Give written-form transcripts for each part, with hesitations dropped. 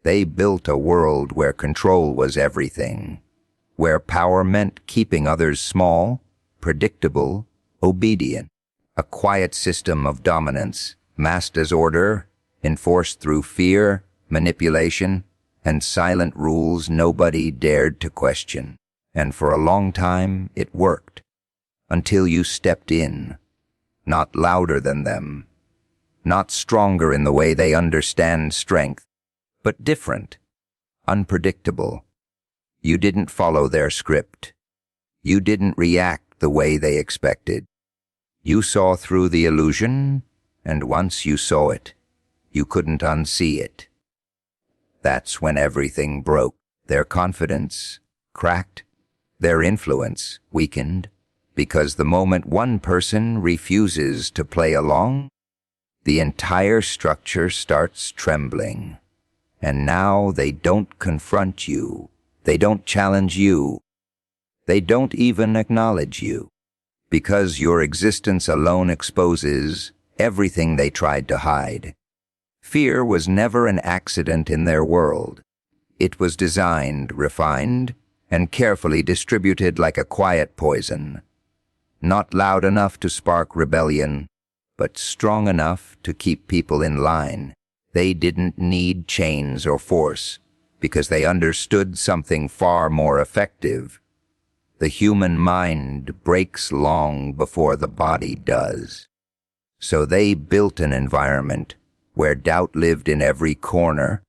They built a world where control was everything, where power meant keeping others small, predictable, obedient. A quiet system of dominance, masked as order, enforced through fear, manipulation, and silent rules nobody dared to question. And for a long time, it worked. Until you stepped in. Not louder than them. Not stronger in the way they understand strength, but different, unpredictable. You didn't follow their script. You didn't react the way they expected. You saw through the illusion, and once you saw it, you couldn't unsee it. That's when everything broke. Their confidence cracked, their influence weakened, because the moment one person refuses to play along, the entire structure starts trembling. And now they don't confront you. They don't challenge you. They don't even acknowledge you. Because your existence alone exposes everything they tried to hide. Fear was never an accident in their world. It was designed, refined, and carefully distributed like a quiet poison. Not loud enough to spark rebellion, but strong enough to keep people in line. They didn't need chains or force, because they understood something far more effective. The human mind breaks long before the body does. So they built an environment where doubt lived in every corner,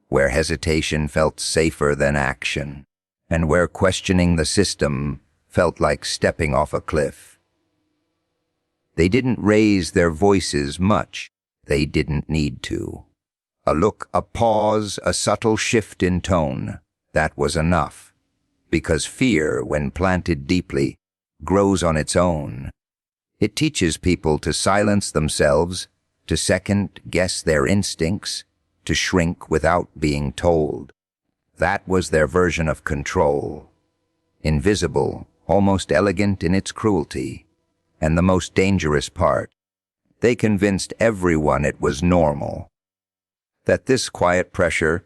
where hesitation felt safer than action, and where questioning the system felt like stepping off a cliff. They didn't raise their voices much. They didn't need to. A look, a pause, a subtle shift in tone, that was enough. Because fear, when planted deeply, grows on its own. It teaches people to silence themselves, to second-guess their instincts, to shrink without being told. That was their version of control. Invisible, almost elegant in its cruelty. And the most dangerous part, they convinced everyone it was normal. That this quiet pressure,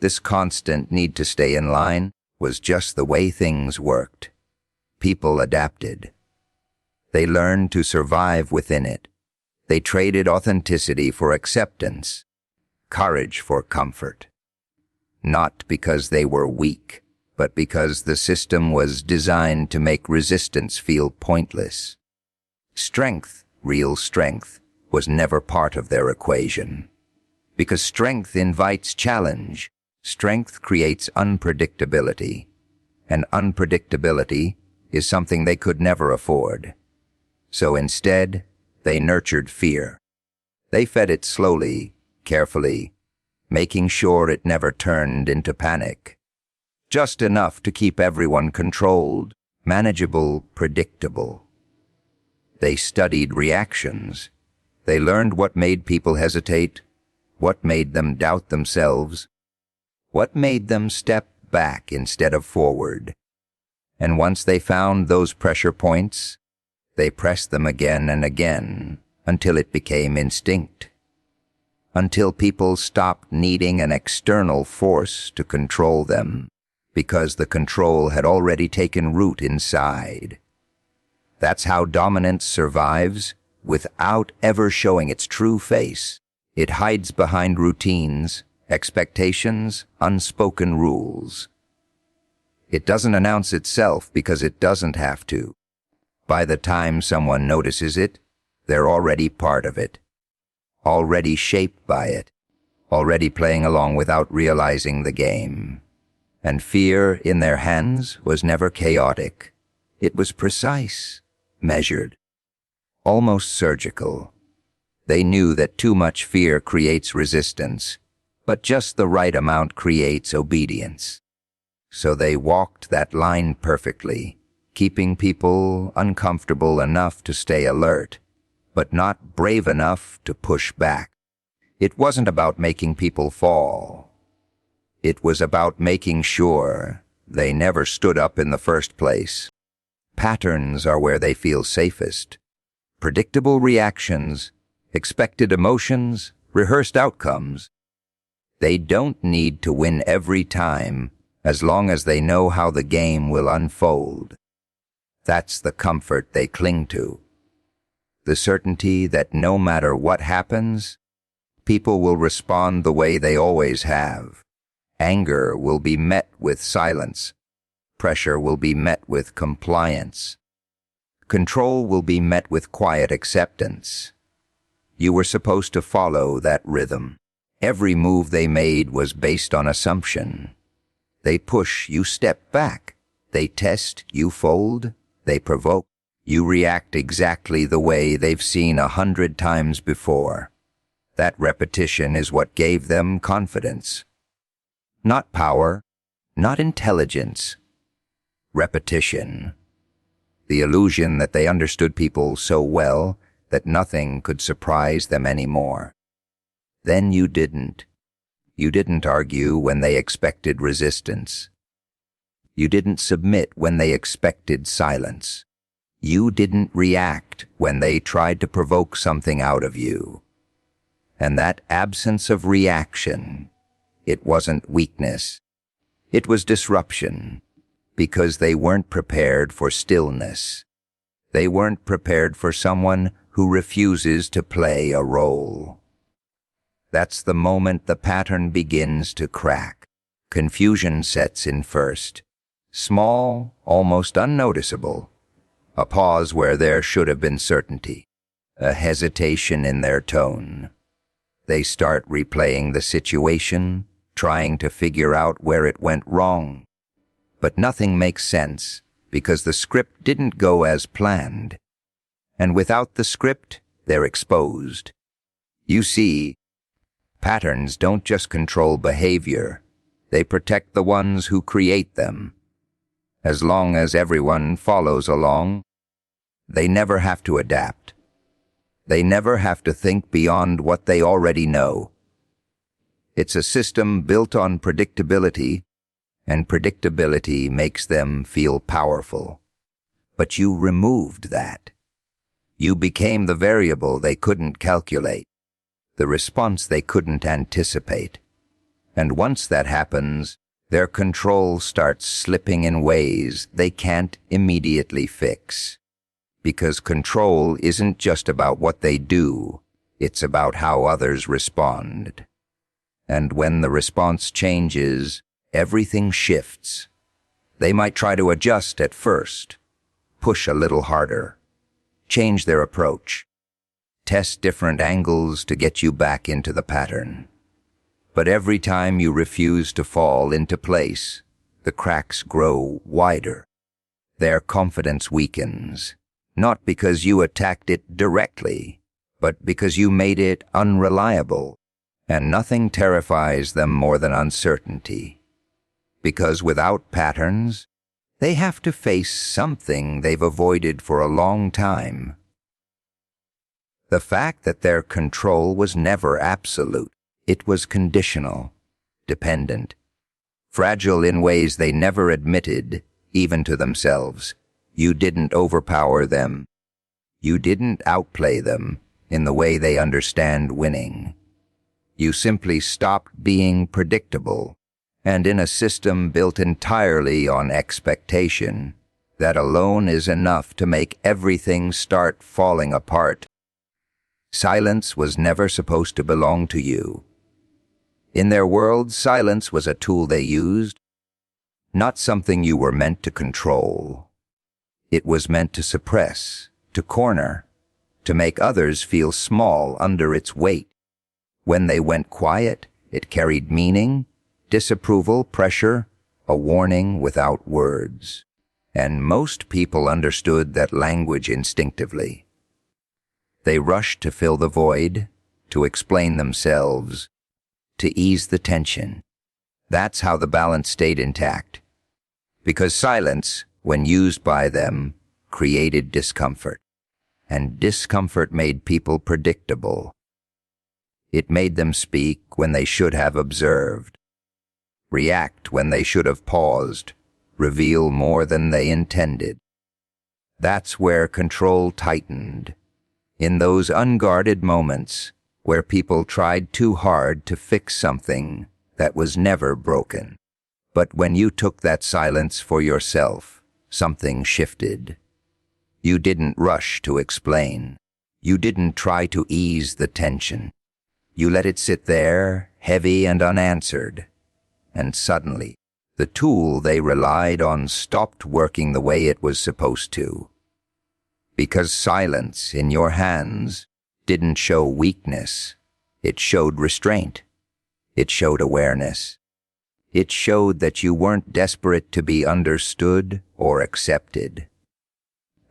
this constant need to stay in line, was just the way things worked. People adapted. They learned to survive within it. They traded authenticity for acceptance, courage for comfort. Not because they were weak, but because the system was designed to make resistance feel pointless. Strength, real strength, was never part of their equation. Because strength invites challenge. Strength creates unpredictability, and unpredictability is something they could never afford. So instead, they nurtured fear. They fed it slowly, carefully, making sure it never turned into panic. Just enough to keep everyone controlled, manageable, predictable. They studied reactions. They learned what made people hesitate, what made them doubt themselves, what made them step back instead of forward. And once they found those pressure points, they pressed them again and again until it became instinct. Until people stopped needing an external force to control them, because the control had already taken root inside. That's how dominance survives without ever showing its true face. It hides behind routines, expectations, unspoken rules. It doesn't announce itself because it doesn't have to. By the time someone notices it, they're already part of it, already shaped by it, already playing along without realizing the game. And fear in their hands was never chaotic. It was precise, measured, almost surgical. They knew that too much fear creates resistance, but just the right amount creates obedience. So they walked that line perfectly, keeping people uncomfortable enough to stay alert, but not brave enough to push back. It wasn't about making people fall. It was about making sure they never stood up in the first place. Patterns are where they feel safest. Predictable reactions, expected emotions, rehearsed outcomes. They don't need to win every time, as long as they know how the game will unfold. That's the comfort they cling to. The certainty that no matter what happens, people will respond the way they always have. Anger will be met with silence. Pressure will be met with compliance. Control will be met with quiet acceptance. You were supposed to follow that rhythm. Every move they made was based on assumption. They push, you step back. They test, you fold. They provoke, you react exactly the way they've seen 100 times before. That repetition is what gave them confidence. Not power, not intelligence. Repetition. The illusion that they understood people so well that nothing could surprise them anymore. Then you didn't. You didn't argue when they expected resistance. You didn't submit when they expected silence. You didn't react when they tried to provoke something out of you. And that absence of reaction, it wasn't weakness. It was disruption, because they weren't prepared for stillness. They weren't prepared for someone who refuses to play a role. That's the moment the pattern begins to crack. Confusion sets in first. Small, almost unnoticeable. A pause where there should have been certainty. A hesitation in their tone. They start replaying the situation, trying to figure out where it went wrong. But nothing makes sense, because the script didn't go as planned. And without the script, they're exposed. You see, patterns don't just control behavior. They protect the ones who create them. As long as everyone follows along, they never have to adapt. They never have to think beyond what they already know. It's a system built on predictability, and predictability makes them feel powerful. But you removed that. You became the variable they couldn't calculate, the response they couldn't anticipate. And once that happens, their control starts slipping in ways they can't immediately fix. Because control isn't just about what they do, it's about how others respond. And when the response changes, everything shifts. They might try to adjust at first, push a little harder, change their approach, test different angles to get you back into the pattern. But every time you refuse to fall into place, the cracks grow wider. Their confidence weakens, not because you attacked it directly, but because you made it unreliable. And nothing terrifies them more than uncertainty. Because without patterns, they have to face something they've avoided for a long time. The fact that their control was never absolute. It was conditional, dependent, fragile in ways they never admitted, even to themselves. You didn't overpower them. You didn't outplay them in the way they understand winning. You simply stopped being predictable, and in a system built entirely on expectation, that alone is enough to make everything start falling apart. Silence was never supposed to belong to you. In their world, silence was a tool they used, not something you were meant to control. It was meant to suppress, to corner, to make others feel small under its weight. When they went quiet, it carried meaning, disapproval, pressure, a warning without words. And most people understood that language instinctively. They rushed to fill the void, to explain themselves, to ease the tension. That's how the balance stayed intact. Because silence, when used by them, created discomfort. And discomfort made people predictable. It made them speak when they should have observed, react when they should have paused, reveal more than they intended. That's where control tightened. In those unguarded moments where people tried too hard to fix something that was never broken. But when you took that silence for yourself, something shifted. You didn't rush to explain. You didn't try to ease the tension. You let it sit there, heavy and unanswered. And suddenly, the tool they relied on stopped working the way it was supposed to. Because silence in your hands didn't show weakness. It showed restraint. It showed awareness. It showed that you weren't desperate to be understood or accepted.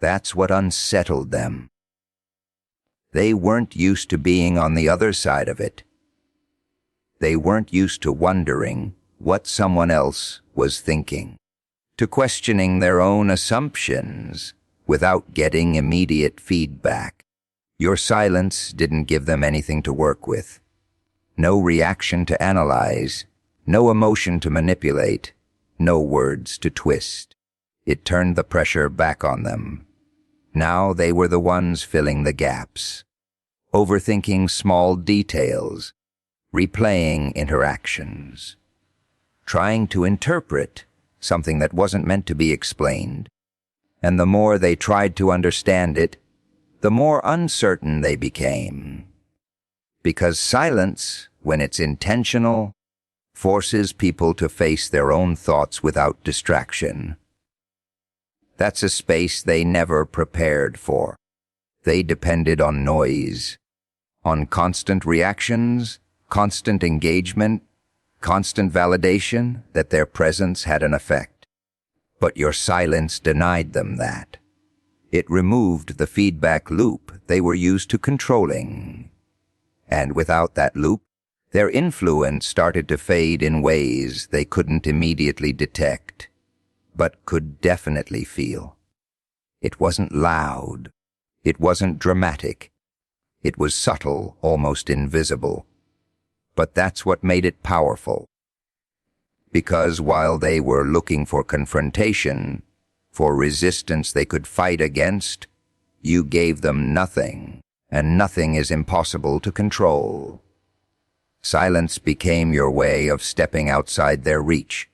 That's what unsettled them. They weren't used to being on the other side of it. They weren't used to wondering what someone else was thinking, to questioning their own assumptions without getting immediate feedback. Your silence didn't give them anything to work with. No reaction to analyze, no emotion to manipulate, no words to twist. It turned the pressure back on them. Now they were the ones filling the gaps, overthinking small details, replaying interactions, trying to interpret something that wasn't meant to be explained. And the more they tried to understand it, the more uncertain they became. Because silence, when it's intentional, forces people to face their own thoughts without distraction. That's a space they never prepared for. They depended on noise, on constant reactions, constant engagement, constant validation that their presence had an effect. But your silence denied them that. It removed the feedback loop they were used to controlling. And without that loop, their influence started to fade in ways they couldn't immediately detect, but could definitely feel. It wasn't loud. It wasn't dramatic. It was subtle, almost invisible. But that's what made it powerful. Because while they were looking for confrontation, for resistance they could fight against, you gave them nothing, and nothing is impossible to control. Silence became your way of stepping outside their reach,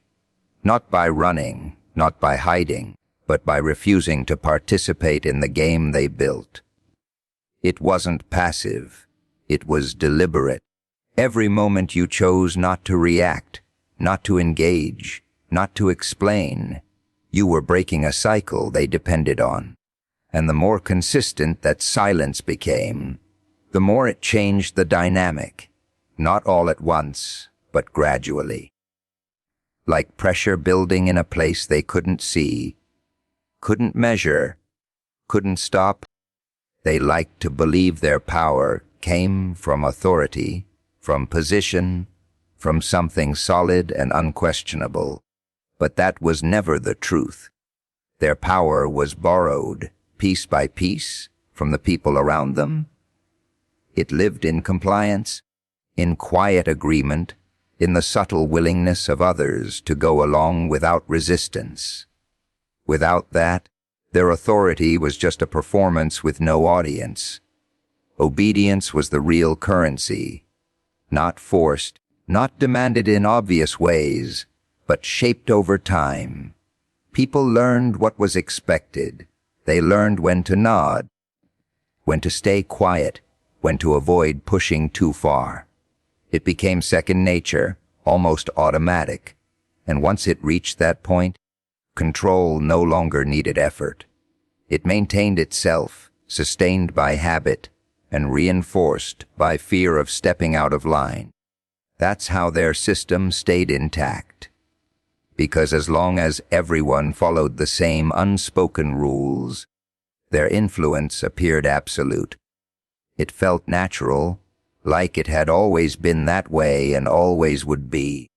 not by running, not by hiding, but by refusing to participate in the game they built. It wasn't passive. It was deliberate. Every moment you chose not to react, not to engage, not to explain, you were breaking a cycle they depended on. And the more consistent that silence became, the more it changed the dynamic, not all at once, but gradually. Like pressure building in a place they couldn't see, couldn't measure, couldn't stop. They liked to believe their power came from authority, from position, from something solid and unquestionable. But that was never the truth. Their power was borrowed, piece by piece, from the people around them. It lived in compliance, in quiet agreement, in the subtle willingness of others to go along without resistance. Without that, their authority was just a performance with no audience. Obedience was the real currency, not forced, not demanded in obvious ways, but shaped over time. People learned what was expected. They learned when to nod, when to stay quiet, when to avoid pushing too far. It became second nature, almost automatic, and once it reached that point, control no longer needed effort. It maintained itself, sustained by habit, and reinforced by fear of stepping out of line. That's how their system stayed intact. Because as long as everyone followed the same unspoken rules, their influence appeared absolute. It felt natural, like it had always been that way and always would be.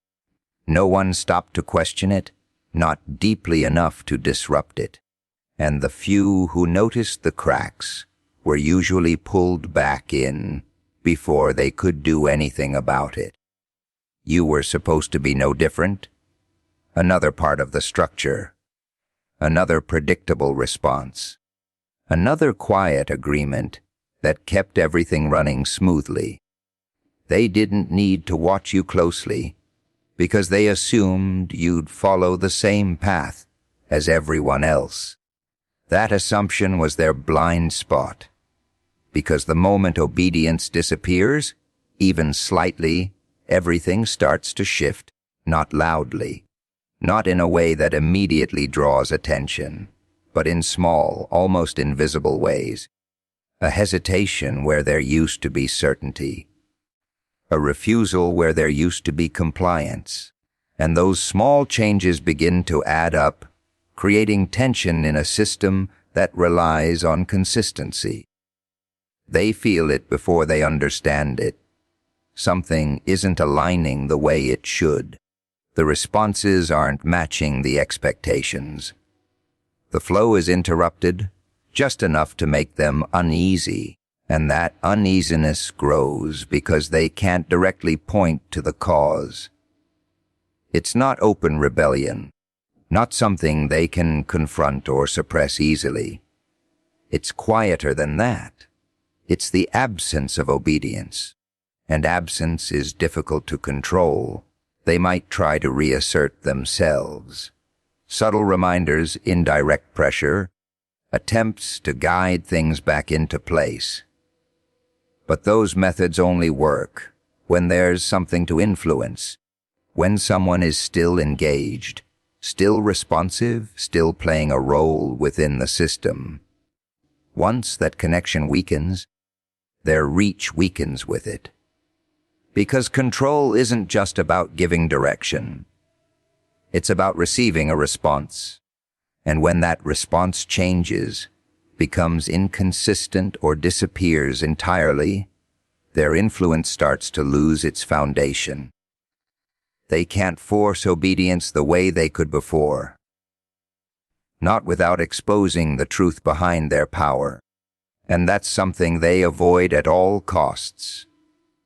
No one stopped to question it, not deeply enough to disrupt it. And the few who noticed the cracks were usually pulled back in before they could do anything about it. You were supposed to be no different. Another part of the structure. Another predictable response. Another quiet agreement that kept everything running smoothly. They didn't need to watch you closely. because they assumed you'd follow the same path as everyone else. That assumption was their blind spot, because the moment obedience disappears, even slightly, everything starts to shift, not loudly, not in a way that immediately draws attention, but in small, almost invisible ways. A hesitation where there used to be certainty, a refusal where there used to be compliance, and those small changes begin to add up, creating tension in a system that relies on consistency. They feel it before they understand it. Something isn't aligning the way it should. The responses aren't matching the expectations. The flow is interrupted, just enough to make them uneasy, and that uneasiness grows because they can't directly point to the cause. It's not open rebellion, not something they can confront or suppress easily. It's quieter than that. It's the absence of obedience, and absence is difficult to control. They might try to reassert themselves. Subtle reminders, indirect pressure, attempts to guide things back into place. But those methods only work when there's something to influence, when someone is still engaged, still responsive, still playing a role within the system. Once that connection weakens, their reach weakens with it. Because control isn't just about giving direction. It's about receiving a response. And when that response changes, becomes inconsistent or disappears entirely, their influence starts to lose its foundation. They can't force obedience the way they could before, not without exposing the truth behind their power. And that's something they avoid at all costs.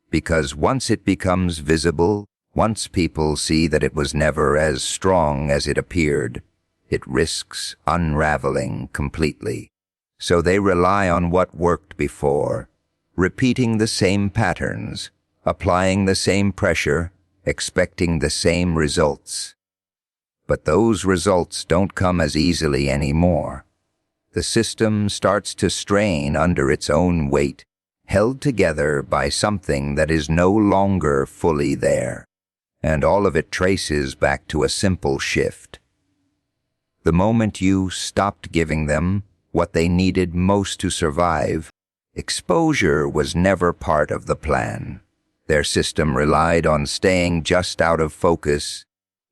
Because once it becomes visible, once people see that it was never as strong as it appeared, it risks unraveling completely. So they rely on what worked before, repeating the same patterns, applying the same pressure, expecting the same results. But those results don't come as easily anymore. The system starts to strain under its own weight, held together by something that is no longer fully there. And all of it traces back to a simple shift. The moment you stopped giving them what they needed most to survive, exposure was never part of the plan. Their system relied on staying just out of focus,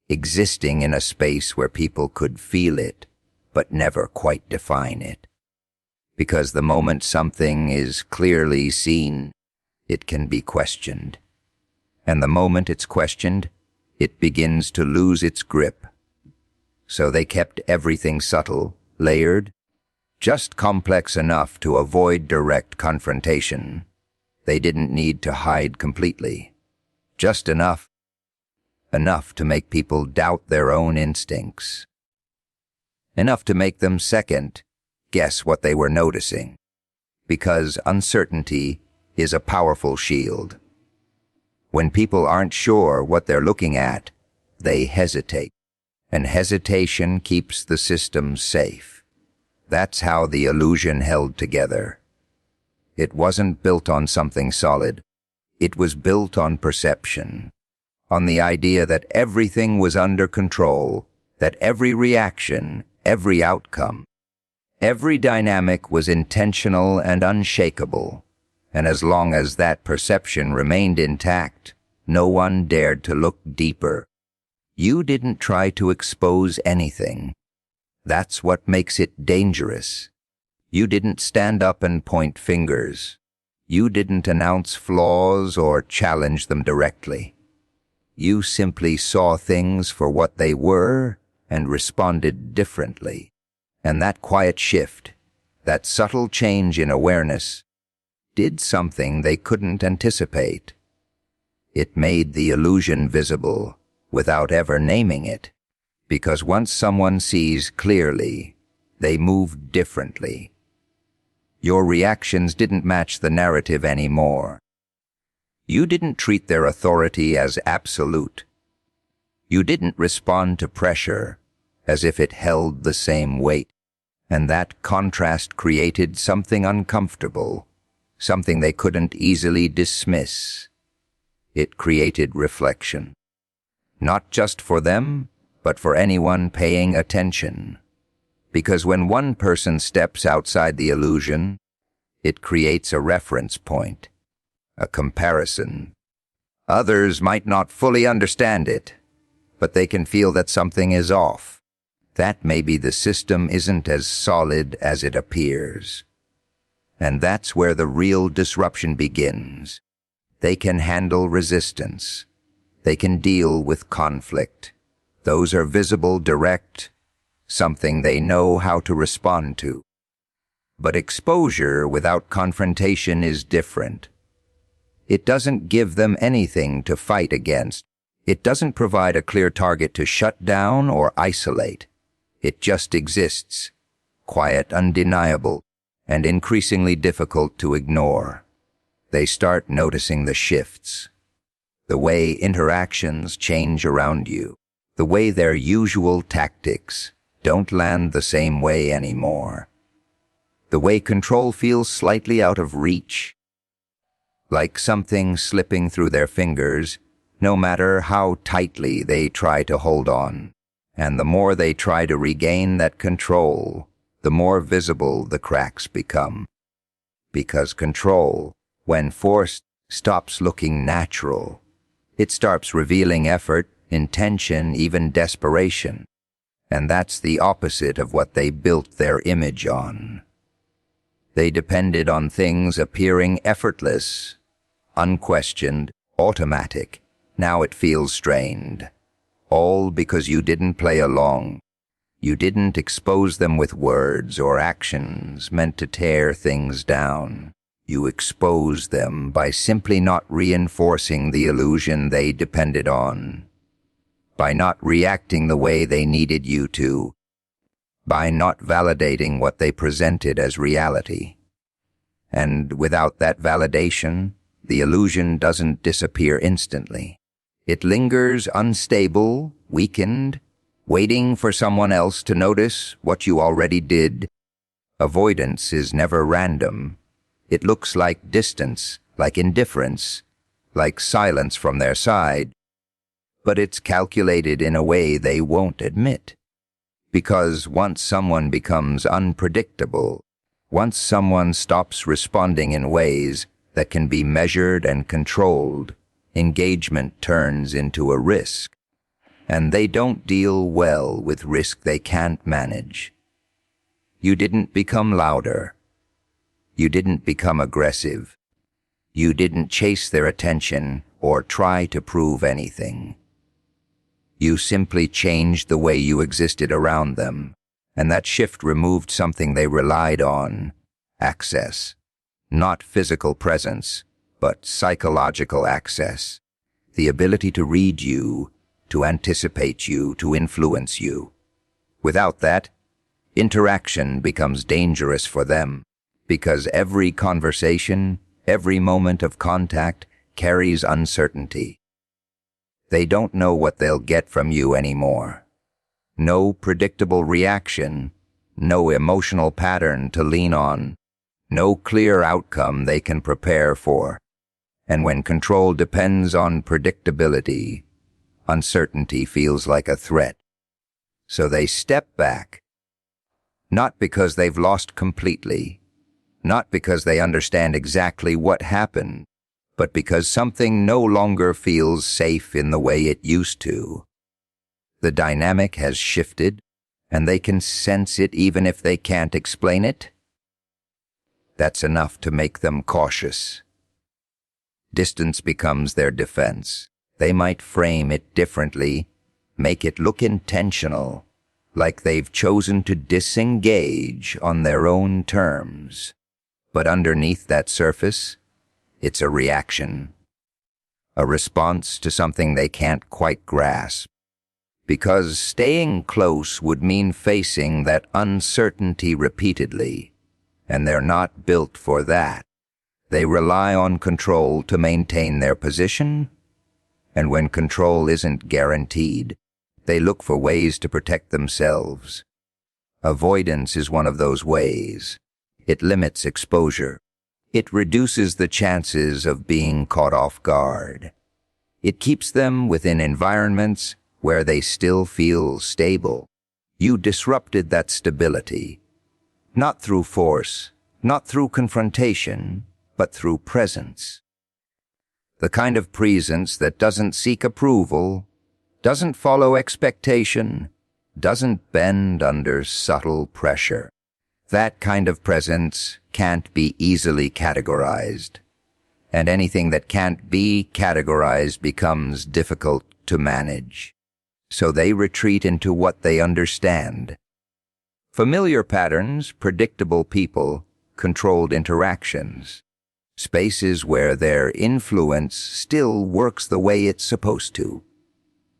existing in a space where people could feel it, but never quite define it. Because the moment something is clearly seen, it can be questioned. And the moment it's questioned, it begins to lose its grip. So they kept everything subtle, layered, just complex enough to avoid direct confrontation. They didn't need to hide completely. Just enough to make people doubt their own instincts. Enough to make them second guess what they were noticing. Because uncertainty is a powerful shield. When people aren't sure what they're looking at, they hesitate. And hesitation keeps the system safe. That's how the illusion held together. It wasn't built on something solid. It was built on perception, on the idea that everything was under control, that every reaction, every outcome, every dynamic was intentional and unshakable. And as long as that perception remained intact, no one dared to look deeper. You didn't try to expose anything. That's what makes it dangerous. You didn't stand up and point fingers. You didn't announce flaws or challenge them directly. You simply saw things for what they were and responded differently. And that quiet shift, that subtle change in awareness, did something they couldn't anticipate. It made the illusion visible without ever naming it. Because once someone sees clearly, they move differently. Your reactions didn't match the narrative anymore. You didn't treat their authority as absolute. You didn't respond to pressure as if it held the same weight, and that contrast created something uncomfortable, something they couldn't easily dismiss. It created reflection, not just for them, but for anyone paying attention. Because when one person steps outside the illusion, it creates a reference point, a comparison. Others might not fully understand it, but they can feel that something is off. That maybe the system isn't as solid as it appears. And that's where the real disruption begins. They can handle resistance. They can deal with conflict. Those are visible, direct, something they know how to respond to. But exposure without confrontation is different. It doesn't give them anything to fight against. It doesn't provide a clear target to shut down or isolate. It just exists, quiet, undeniable, and increasingly difficult to ignore. They start noticing the shifts, the way interactions change around you, the way their usual tactics don't land the same way anymore, the way control feels slightly out of reach, like something slipping through their fingers, no matter how tightly they try to hold on. And the more they try to regain that control, the more visible the cracks become. Because control, when forced, stops looking natural. It starts revealing effort, intention, even desperation. And that's the opposite of what they built their image on. They depended on things appearing effortless, unquestioned, automatic. Now it feels strained. All because you didn't play along. You didn't expose them with words or actions meant to tear things down. You exposed them by simply not reinforcing the illusion they depended on, by not reacting the way they needed you to, by not validating what they presented as reality. And without that validation, the illusion doesn't disappear instantly. It lingers unstable, weakened, waiting for someone else to notice what you already did. Avoidance is never random. It looks like distance, like indifference, like silence from their side. But it's calculated in a way they won't admit. Because once someone becomes unpredictable, once someone stops responding in ways that can be measured and controlled, engagement turns into a risk. And they don't deal well with risk they can't manage. You didn't become louder. You didn't become aggressive. You didn't chase their attention or try to prove anything. You simply changed the way you existed around them, and that shift removed something they relied on: access. Not physical presence, but psychological access. The ability to read you, to anticipate you, to influence you. Without that, interaction becomes dangerous for them, because every conversation, every moment of contact carries uncertainty. They don't know what they'll get from you anymore. No predictable reaction, no emotional pattern to lean on, no clear outcome they can prepare for. And when control depends on predictability, uncertainty feels like a threat. So they step back, not because they've lost completely, not because they understand exactly what happened, but because something no longer feels safe in the way it used to. The dynamic has shifted, and they can sense it even if they can't explain it. That's enough to make them cautious. Distance becomes their defense. They might frame it differently, make it look intentional, like they've chosen to disengage on their own terms. But underneath that surface, it's a reaction, a response to something they can't quite grasp. Because staying close would mean facing that uncertainty repeatedly, and they're not built for that. They rely on control to maintain their position, And when control isn't guaranteed, they look for ways to protect themselves. Avoidance is one of those ways. It limits exposure. It reduces the chances of being caught off guard. It keeps them within environments where they still feel stable. You disrupted that stability, not through force, not through confrontation, but through presence. The kind of presence that doesn't seek approval, doesn't follow expectation, doesn't bend under subtle pressure. That kind of presence can't be easily categorized, and anything that can't be categorized becomes difficult to manage. So they retreat into what they understand. Familiar patterns, predictable people, controlled interactions. Spaces where their influence still works the way it's supposed to,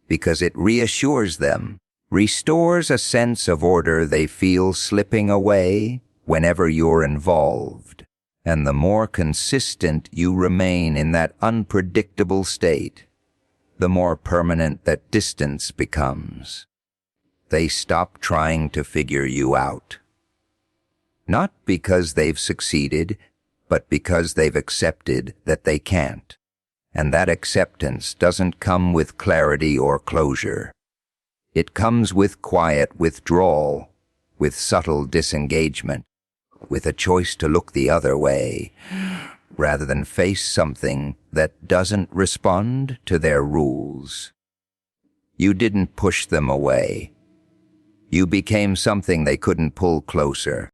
because it reassures them, restores a sense of order they feel slipping away whenever you're involved. And the more consistent you remain in that unpredictable state, the more permanent that distance becomes. They stop trying to figure you out. Not because they've succeeded, but because they've accepted that they can't. And that acceptance doesn't come with clarity or closure. It comes with quiet withdrawal, with subtle disengagement, with a choice to look the other way, rather than face something that doesn't respond to their rules. You didn't push them away. You became something they couldn't pull closer.